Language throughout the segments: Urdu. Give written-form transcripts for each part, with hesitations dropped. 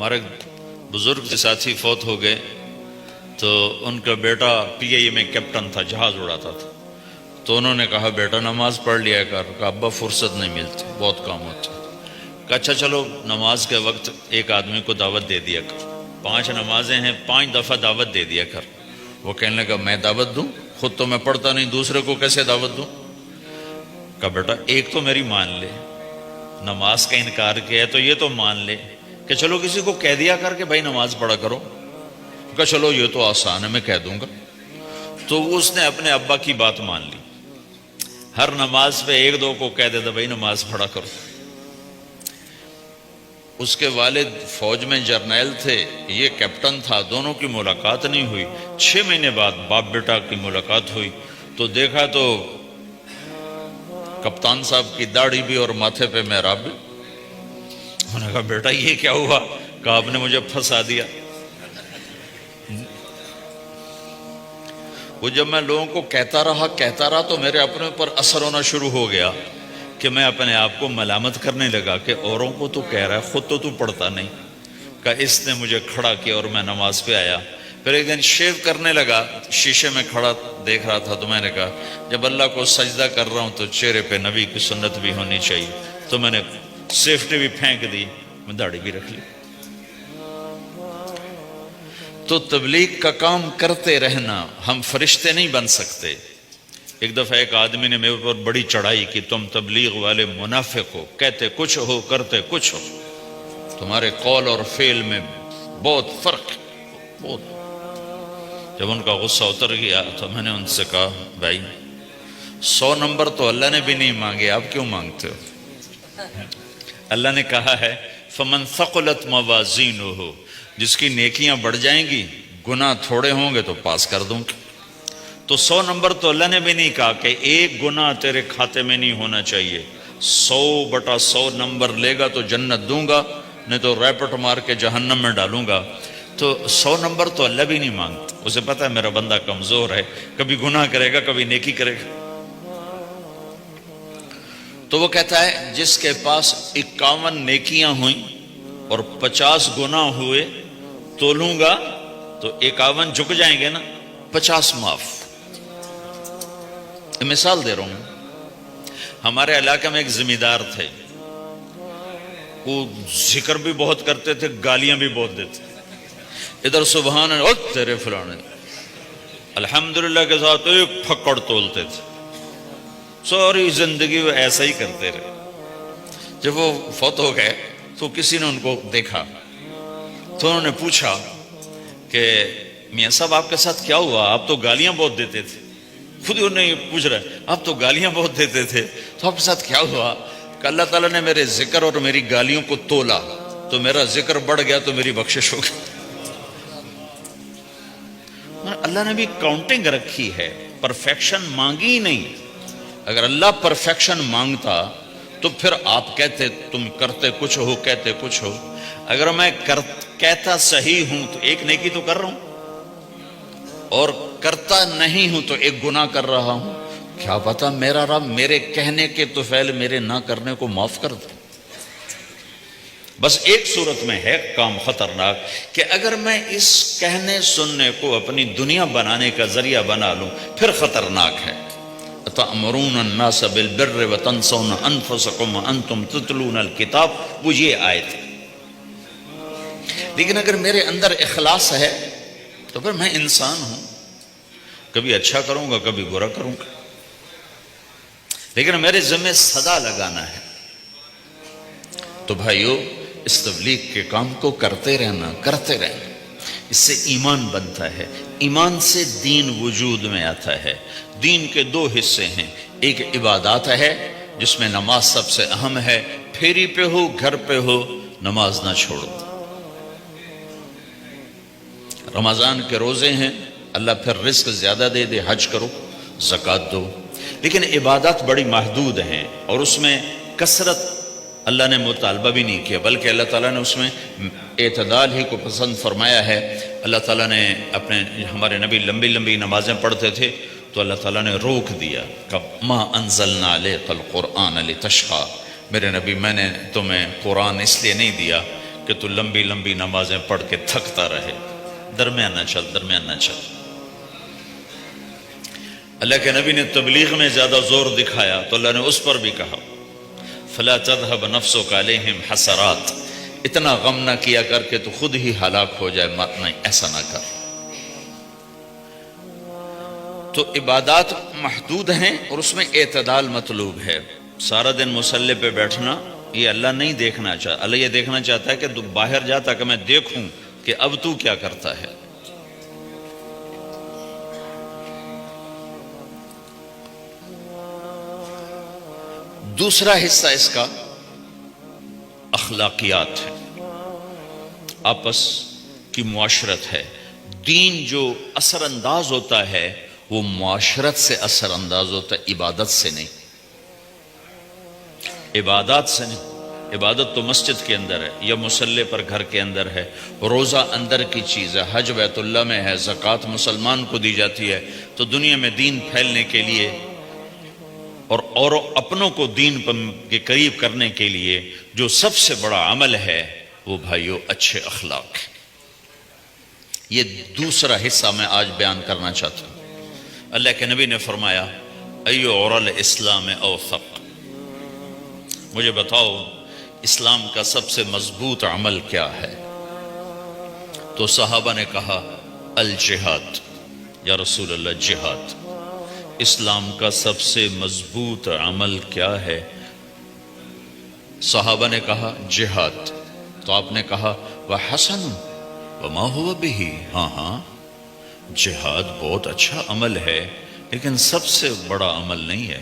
ہمارے بزرگ ساتھی فوت ہو گئے تو ان کا بیٹا PIA میں کیپٹن تھا، جہاز اڑاتا تھا. تو انہوں نے کہا بیٹا نماز پڑھ لیا کر. کہا ابا فرصت نہیں ملتی، بہت کام ہوتا. کہا اچھا چلو نماز کے وقت ایک آدمی کو دعوت دے دیا کر. 5 نمازیں ہیں، 5 دفعہ دعوت دے دیا کر. وہ کہنے لگا میں دعوت دوں؟ خود تو میں پڑھتا نہیں، دوسرے کو کیسے دعوت دوں؟ کہا بیٹا ایک تو میری مان لے، نماز کا انکار کیا ہے تو یہ تو مان لے کہ چلو کسی کو کہہ دیا کر کہ بھائی نماز پڑھا کرو. کہا چلو یہ تو آسان ہے، میں کہہ دوں گا. تو اس نے اپنے ابا کی بات مان لی. ہر نماز پہ 1-2 کو کہہ دیتا بھائی نماز پڑھا کرو. اس کے والد فوج میں جرنیل تھے، یہ کیپٹن تھا. دونوں کی ملاقات نہیں ہوئی. 6 مہینے بعد باپ بیٹا کی ملاقات ہوئی تو دیکھا تو کپتان صاحب کی داڑھی بھی اور ماتھے پہ محراب بھی. انہوں نے کہا بیٹا یہ کیا ہوا؟ کہا آپ نے مجھے پھنسا دیا. وہ جب میں لوگوں کو کہتا رہا تو میرے اپنے اوپر اثر ہونا شروع ہو گیا کہ میں اپنے آپ کو ملامت کرنے لگا کہ اوروں کو تو کہہ رہا ہے، خود تو پڑھتا نہیں. کہا اس نے مجھے کھڑا کیا اور میں نماز پہ آیا. پھر ایک دن شیو کرنے لگا، شیشے میں کھڑا دیکھ رہا تھا تو میں نے کہا جب اللہ کو سجدہ کر رہا ہوں تو چہرے پہ نبی کی سنت بھی ہونی چاہیے. تو میں نے سیفٹی بھی پھینک دی، میں داڑھی بھی رکھ لی. تو تبلیغ کا کام کرتے رہنا، ہم فرشتے نہیں بن سکتے. ایک دفعہ ایک آدمی نے میرے اوپر بڑی چڑھائی کی، تم تبلیغ والے منافق ہو، کہتے کچھ ہو کرتے کچھ ہو، تمہارے قول اور فعل میں بہت فرق ہے بہت. جب ان کا غصہ اتر گیا تو میں نے ان سے کہا بھائی 100 نمبر تو اللہ نے بھی نہیں مانگے، آپ کیوں مانگتے ہو؟ اللہ نے کہا ہے فمن ثقلت موازینہ، جس کی نیکیاں بڑھ جائیں گی گناہ تھوڑے ہوں گے تو پاس کر دوں گا. تو 100 نمبر تو اللہ نے بھی نہیں کہا کہ ایک گناہ تیرے کھاتے میں نہیں ہونا چاہیے. 100/100 نمبر لے گا تو جنت دوں گا، نہیں تو ریپٹ مار کے جہنم میں ڈالوں گا. تو 100 نمبر تو اللہ بھی نہیں مانگتا. اسے پتا ہے میرا بندہ کمزور ہے، کبھی گناہ کرے گا کبھی نیکی کرے گا. تو وہ کہتا ہے جس کے پاس 51 نیکیاں ہوئیں اور 50 گناہ ہوئے تولوں گا تو 51 جھک جائیں گے نا، 50 معاف. مثال دے رہا ہوں. ہمارے علاقے میں ایک زمیندار تھے، وہ ذکر بھی بہت کرتے تھے، گالیاں بھی بہت دیتے. ادھر سبحان اللہ تیرے فلانے، الحمدللہ کے ساتھ ایک پھکڑ تولتے تھے. ساری زندگی وہ ایسا ہی کرتے رہے. جب وہ فوت ہو گئے تو کسی نے ان کو دیکھا تو انہوں نے پوچھا کہ میاں صاحب آپ کے ساتھ کیا ہوا؟ آپ تو گالیاں بہت دیتے تھے. خود ہی انہیں پوچھ رہے آپ تو گالیاں بہت دیتے تھے تو آپ کے ساتھ کیا ہوا؟ کہ اللہ تعالیٰ نے میرے ذکر اور میری گالیوں کو تولا تو میرا ذکر بڑھ گیا تو میری بخشش ہو گئی. اللہ نے بھی کاؤنٹنگ رکھی ہے، پرفیکشن مانگی نہیں. اگر اللہ پرفیکشن مانگتا تو پھر آپ کہتے تم کرتے کچھ ہو کہتے کچھ ہو. اگر میں کہتا صحیح ہوں تو ایک نیکی تو کر رہا ہوں، اور کرتا نہیں ہوں تو ایک گناہ کر رہا ہوں. کیا پتا میرا رب میرے کہنے کے طفیل میرے نہ کرنے کو معاف کر دے. بس ایک صورت میں ہے کام خطرناک کہ اگر میں اس کہنے سننے کو اپنی دنیا بنانے کا ذریعہ بنا لوں پھر خطرناک ہے. تأمرون الناس بالبر وتنسون انفسکم وانتم تتلون الکتاب، وہ یہ آیت ہے. لیکن اگر میرے اندر اخلاص ہے تو پھر میں انسان ہوں، کبھی اچھا کروں گا کبھی برا کروں گا، لیکن میرے ذمہ صدا لگانا ہے. تو بھائیو اس تبلیغ کے کام کو کرتے رہنا. اس سے ایمان بنتا ہے، ایمان سے دین وجود میں آتا ہے. دین کے 2 حصے ہیں، ایک عبادات ہے جس میں نماز سب سے اہم ہے. پھیری پہ ہو گھر پہ ہو نماز نہ چھوڑو. رمضان کے روزے ہیں، اللہ پھر رزق زیادہ دے دے، حج کرو زکوٰۃ دو. لیکن عبادات بڑی محدود ہیں اور اس میں کثرت اللہ نے مطالبہ بھی نہیں کیا، بلکہ اللہ تعالیٰ نے اس میں اعتدال ہی کو پسند فرمایا ہے. اللہ تعالیٰ نے ہمارے نبی لمبی نمازیں پڑھتے تھے تو اللہ تعالیٰ نے روک دیا کہ ما انزلنا علیک القرآن لتشقی، میرے نبی میں نے تمہیں قرآن اس لیے نہیں دیا کہ کہ تو لمبی لمبی نمازیں پڑھ کے تھکتا رہے، درمیان نہ چل، درمیان نہ چل۔ اللہ کے نبی نے تبلیغ میں زیادہ زور دکھایا تو اللہ نے اس پر بھی کہا فَلَا تَذْهَبْ نَفْسُكَ عَلَيْهِمْ حَسَرَاتٍ، اتنا غم نہ کیا کر کے تو خود ہی ہلاک ہو جائے، مت نہیں، ایسا نہ کر۔ تو عبادات محدود ہیں اور اس میں اعتدال مطلوب ہے۔ سارا دن مصلی پہ بیٹھنا یہ اللہ نہیں دیکھنا چاہتا، اللہ یہ دیکھنا چاہتا ہے کہ تو باہر جا تاکہ میں دیکھوں کہ اب تو کیا کرتا ہے۔ دوسرا حصہ اس کا اخلاقیات ہے، آپس کی معاشرت ہے۔ دین جو اثر انداز ہوتا ہے وہ معاشرت سے اثر انداز ہوتا ہے، عبادت سے نہیں، عبادات سے نہیں۔ عبادت تو مسجد کے اندر ہے یا مصلی پر گھر کے اندر ہے، روزہ اندر کی چیز ہے، حج بیت اللہ میں ہے، زکوٰۃ مسلمان کو دی جاتی ہے۔ تو دنیا میں دین پھیلنے کے لیے اور اپنوں کو دین کے قریب کرنے کے لیے جو سب سے بڑا عمل ہے وہ بھائیو اچھے اخلاق ہے۔ یہ دوسرا حصہ میں آج بیان کرنا چاہتا ہوں۔ اللہ کے نبی نے فرمایا ایو عرل اسلام اوثق، مجھے بتاؤ اسلام کا سب سے مضبوط عمل کیا ہے؟ تو صحابہ نے کہا الجہاد، یا رسول اللہ جہاد۔ اسلام کا سب سے مضبوط عمل کیا ہے؟ صحابہ نے کہا جہاد۔ تو آپ نے کہا وحسن وما هو به، ہاں ہاں جہاد بہت اچھا عمل ہے لیکن سب سے بڑا عمل نہیں ہے،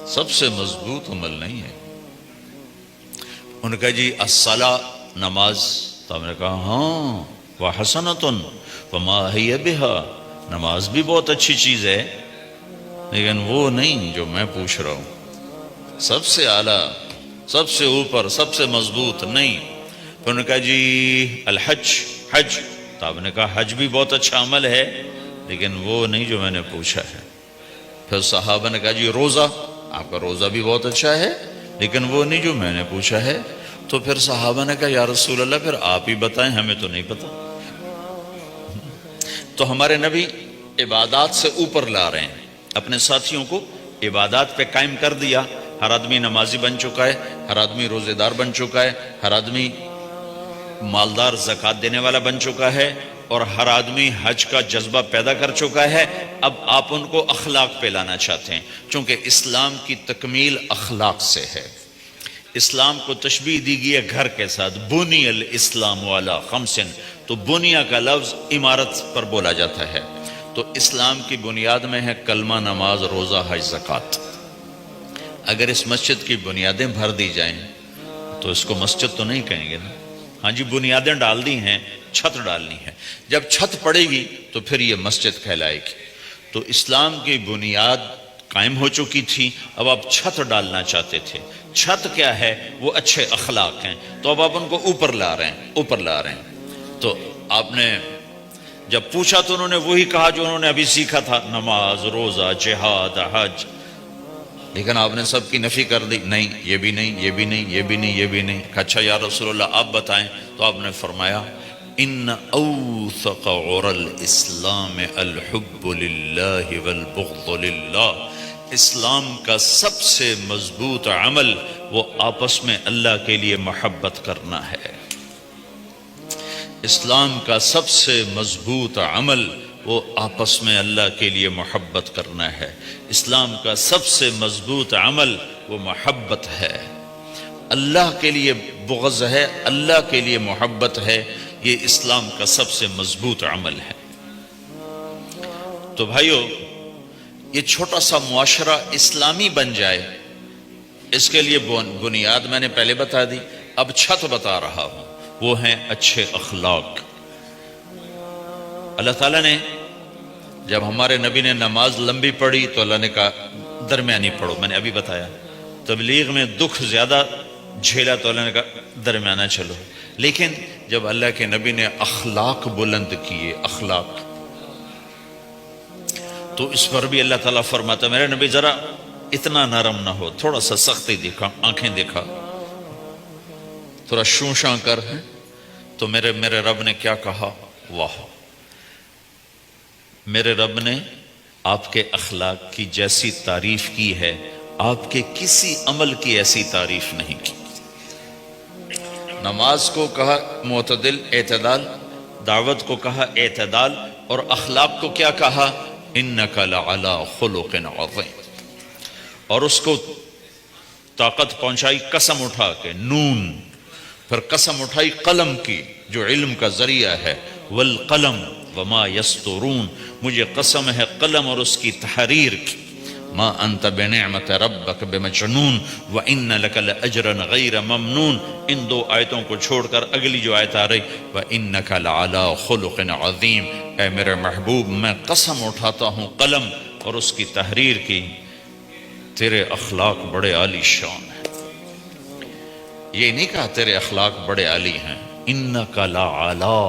سب سے مضبوط عمل نہیں ہے۔ ان کا جی الصلاۃ، نماز۔ تو ہم نے کہا ہاں وحسنۃ وما هي بها، نماز بھی بہت اچھی چیز ہے لیکن وہ نہیں جو میں پوچھ رہا ہوں، سب سے اعلیٰ، سب سے اوپر، سب سے مضبوط نہیں۔ پھر انہوں نے کہا جی الحج، حج۔ تو آپ نے کہا حج بھی بہت اچھا عمل ہے لیکن وہ نہیں جو میں نے پوچھا ہے۔ پھر صحابہ نے کہا جی روزہ، آپ کا روزہ بھی بہت اچھا ہے لیکن وہ نہیں جو میں نے پوچھا ہے۔ تو پھر صحابہ نے کہا یا رسول اللہ پھر آپ ہی بتائیں، ہمیں تو نہیں پتا۔ تو ہمارے نبی عبادات سے اوپر لا رہے ہیں، اپنے ساتھیوں کو عبادات پہ قائم کر دیا۔ ہر آدمی نمازی بن چکا ہے، ہر آدمی روزے دار بن چکا ہے، ہر آدمی مالدار زکوٰۃ دینے والا بن چکا ہے، اور ہر آدمی حج کا جذبہ پیدا کر چکا ہے۔ اب آپ ان کو اخلاق پہ لانا چاہتے ہیں، چونکہ اسلام کی تکمیل اخلاق سے ہے۔ اسلام کو تشبیہ دی گئی ہے گھر کے ساتھ، بنی الاسلام علی خمس، تو بنیا کا لفظ عمارت پر بولا جاتا ہے۔ تو اسلام کی بنیاد میں ہے کلمہ، نماز، روزہ، حج، زکوٰۃ۔ اگر اس مسجد کی بنیادیں بھر دی جائیں تو اس کو مسجد تو نہیں کہیں گے نا۔ ہاں جی بنیادیں ڈال دی ہیں، چھت ڈالنی ہے، جب چھت پڑے گی تو پھر یہ مسجد کہلائے گی۔ تو اسلام کی بنیاد قائم ہو چکی تھی، اب آپ چھت ڈالنا چاہتے تھے۔ چھت کیا ہے؟ وہ اچھے اخلاق ہیں، تو اب آپ ان کو اوپر لا رہے ہیں، اوپر لا رہے ہیں۔ تو آپ نے جب پوچھا تو انہوں نے وہی کہا جو انہوں نے ابھی سیکھا تھا، نماز، روزہ، جہاد، حج، لیکن آپ نے سب کی نفی کر دی، نہیں یہ بھی نہیں، یہ بھی نہیں، یہ بھی نہیں، یہ بھی نہیں۔ اچھا یا رسول اللہ آپ بتائیں۔ تو آپ نے فرمایا ان اوثق عرى الاسلام الحب للہ والبغض للہ، اسلام کا سب سے مضبوط عمل وہ آپس میں اللہ کے لیے محبت کرنا ہے۔ اسلام کا سب سے مضبوط عمل وہ آپس میں اللہ کے لیے محبت کرنا ہے۔ اسلام کا سب سے مضبوط عمل وہ محبت ہے، اللہ کے لیے بغض ہے، اللہ کے لیے محبت ہے، یہ اسلام کا سب سے مضبوط عمل ہے۔ تو بھائیو یہ چھوٹا سا معاشرہ اسلامی بن جائے، اس کے لیے بنیاد میں نے پہلے بتا دی، اب چھت بتا رہا ہوں، وہ ہیں اچھے اخلاق۔ اللہ تعالیٰ نے جب ہمارے نبی نے نماز لمبی پڑھی تو اللہ نے کہا درمیانی پڑھو، میں نے ابھی بتایا۔ تبلیغ میں دکھ زیادہ جھیلا تو اللہ نے کہا درمیانہ چلو۔ لیکن جب اللہ کے نبی نے اخلاق بلند کیے، اخلاق، تو اس پر بھی اللہ تعالیٰ فرماتا میرے نبی ذرا اتنا نرم نہ ہو، تھوڑا سا سختی دکھا، آنکھیں دکھا۔ تھوڑا شوشاں کر ہیں تو میرے رب نے کیا کہا؟ واہ، میرے رب نے آپ کے اخلاق کی جیسی تعریف کی ہے آپ کے کسی عمل کی ایسی تعریف نہیں کی۔ نماز کو کہا معتدل اعتدال، دعوت کو کہا اعتدال، اور اخلاق کو کیا کہا؟ انک لعلی خلق عظیم، اور اس کو طاقت پہنچائی قسم اٹھا کے نون، پھر قسم اٹھائی قلم کی جو علم کا ذریعہ ہے، والقلم وما یسطرون، مجھے قسم ہے قلم اور اس کی تحریر کی، ما انت بنعمت ربک بمجنون وان لک لاجرا غیر ممنون۔ ان دو آیتوں کو چھوڑ کر اگلی جو آیت آ رہی، وانک لعلی خلق عظیم، اے میرے محبوب میں قسم اٹھاتا ہوں قلم اور اس کی تحریر کی، تیرے اخلاق بڑے عالی شان ہیں۔ یہ نہیں کہا تیرے اخلاق بڑے عالی ہیں، انک لعلی،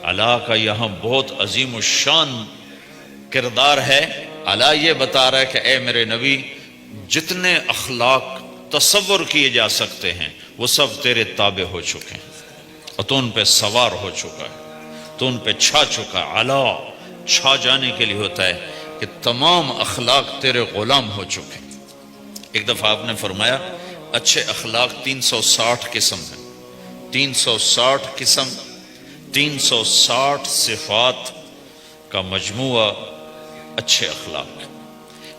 علا کا یہاں بہت عظیم الشان کردار ہے۔ علا یہ بتا رہا ہے کہ اے میرے نبی، جتنے اخلاق تصور کیے جا سکتے ہیں وہ سب تیرے تابع ہو چکے ہیں، اور تو ان پہ سوار ہو چکا ہے، تو ان پہ چھا چکا ہے۔ علا چھا جانے کے لیے ہوتا ہے کہ تمام اخلاق تیرے غلام ہو چکے ہیں۔ ایک دفعہ آپ نے فرمایا اچھے اخلاق 360 قسم ہیں، 360 قسم، 360 صفات کا مجموعہ اچھے اخلاق۔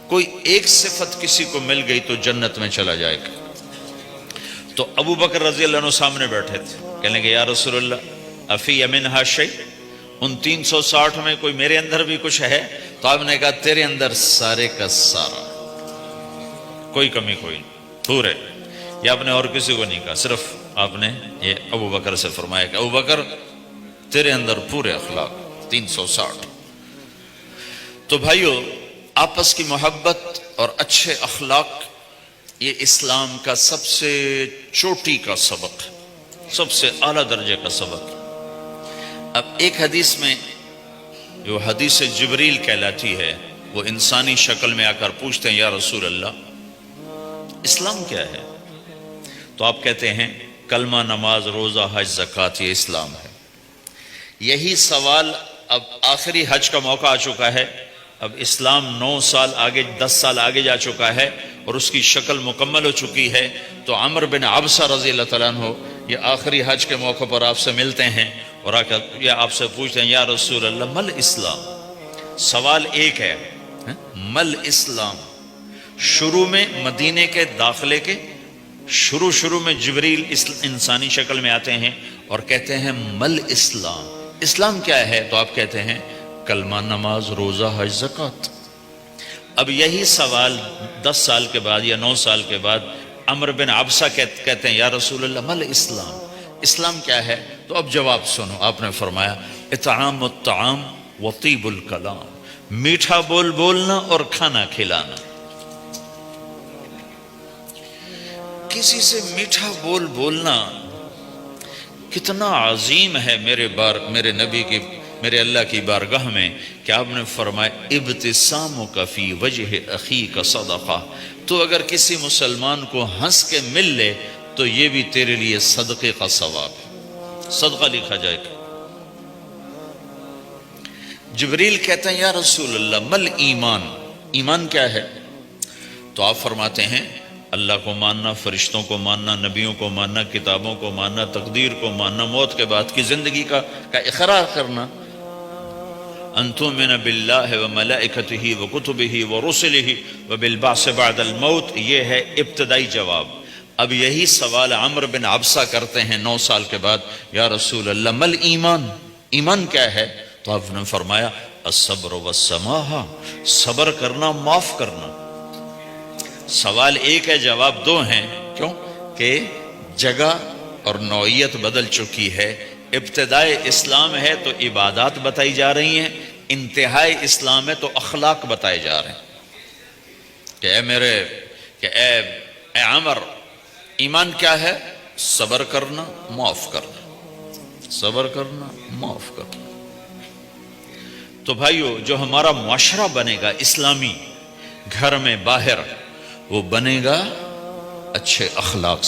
کوئی ایک صفت کسی کو مل گئی تو جنت میں چلا جائے گا۔ تو ابو بکر رضی اللہ عنہ سامنے بیٹھے تھے، کہنے لگے یا رسول اللہ افی منہا شیء، ان 360 میں کوئی میرے اندر بھی کچھ ہے؟ تو آپ نے کہا تیرے اندر سارے کا سارا، کوئی کمی کوئی نہیں، پورے۔ یہ آپ نے اور کسی کو نہیں کہا، صرف آپ نے یہ ابو بکر سے فرمایا کہ ابو بکر تیرے اندر پورے اخلاق 360۔ تو بھائیو، آپس کی محبت اور اچھے اخلاق یہ اسلام کا سب سے چوٹی کا سبق ہے، سب سے اعلیٰ درجے کا سبق۔ اب ایک حدیث میں جو حدیث جبریل کہلاتی ہے، وہ انسانی شکل میں آ کر پوچھتے ہیں یا رسول اللہ اسلام کیا ہے؟ تو آپ کہتے ہیں کلمہ، نماز، روزہ، حج، زکوٰۃ، یہ اسلام ہے۔ یہی سوال اب آخری حج کا موقع آ چکا ہے، اب اسلام 9 سال آگے، 10 سال آگے جا چکا ہے اور اس کی شکل مکمل ہو چکی ہے۔ تو عمر بن عبسہ رضی اللہ تعالیٰ عنہ یہ آخری حج کے موقع پر آپ سے ملتے ہیں اور آ کر یہ آپ سے پوچھتے ہیں یا رسول اللہ مل اسلام؟ سوال ایک ہے، مل اسلام؟ شروع میں مدینے کے داخلے کے شروع میں جبریل انسانی شکل میں آتے ہیں اور کہتے ہیں مل اسلام، اسلام کیا ہے؟ تو آپ کہتے ہیں کلمہ، نماز، روزہ، حج، زکوٰۃ۔ اب یہی سوال 10 سال کے بعد یا 9 سال کے بعد عمر بن عبسہ کہتے ہیں یا رسول اللہ مل اسلام، اسلام کیا ہے؟ تو اب جواب سنو، آپ نے فرمایا اطعام الطعام وطیب الکلام، میٹھا بول بولنا اور کھانا کھلانا۔ کسی سے میٹھا بول بولنا کتنا عظیم ہے میرے نبی کی، میرے اللہ کی بارگاہ میں، کہ آپ نے فرمایا ابتسامک فی وجہ اخیک صدقہ، تو اگر کسی مسلمان کو ہنس کے مل لے تو یہ بھی تیرے لیے صدقے کا ثواب ہے، صدقہ لکھا جائے گا۔ جبریل کہتے ہیں یا رسول اللہ مل ایمان، ایمان کیا ہے؟ تو آپ فرماتے ہیں اللہ کو ماننا، فرشتوں کو ماننا، نبیوں کو ماننا، کتابوں کو ماننا، تقدیر کو ماننا، موت کے بعد کی زندگی کا اقرار کرنا۔ ان تؤمن باللہ وملائکتہ وکتبہ ورسلہ وبالبعث بعد الموت، یہ ہے ابتدائی جواب۔ اب یہی سوال عمر بن عبسہ کرتے ہیں 9 سال کے بعد، یا رسول اللہ مل ایمان، ایمان کیا ہے؟ تو آپ نے فرمایا الصبر والسماحہ، صبر کرنا، معاف کرنا۔ سوال ایک ہے، جواب 2 ہیں، کیوں کہ جگہ اور نوعیت بدل چکی ہے۔ ابتدائے اسلام ہے تو عبادات بتائی جا رہی ہیں، انتہائی اسلام ہے تو اخلاق بتائے جا رہے ہیں کہ اے عمر، ایمان کیا ہے؟ صبر کرنا، معاف کرنا، صبر کرنا، معاف کرنا۔ تو بھائیو، جو ہمارا معاشرہ بنے گا اسلامی، گھر میں باہر، وہ بنے گا اچھے اخلاق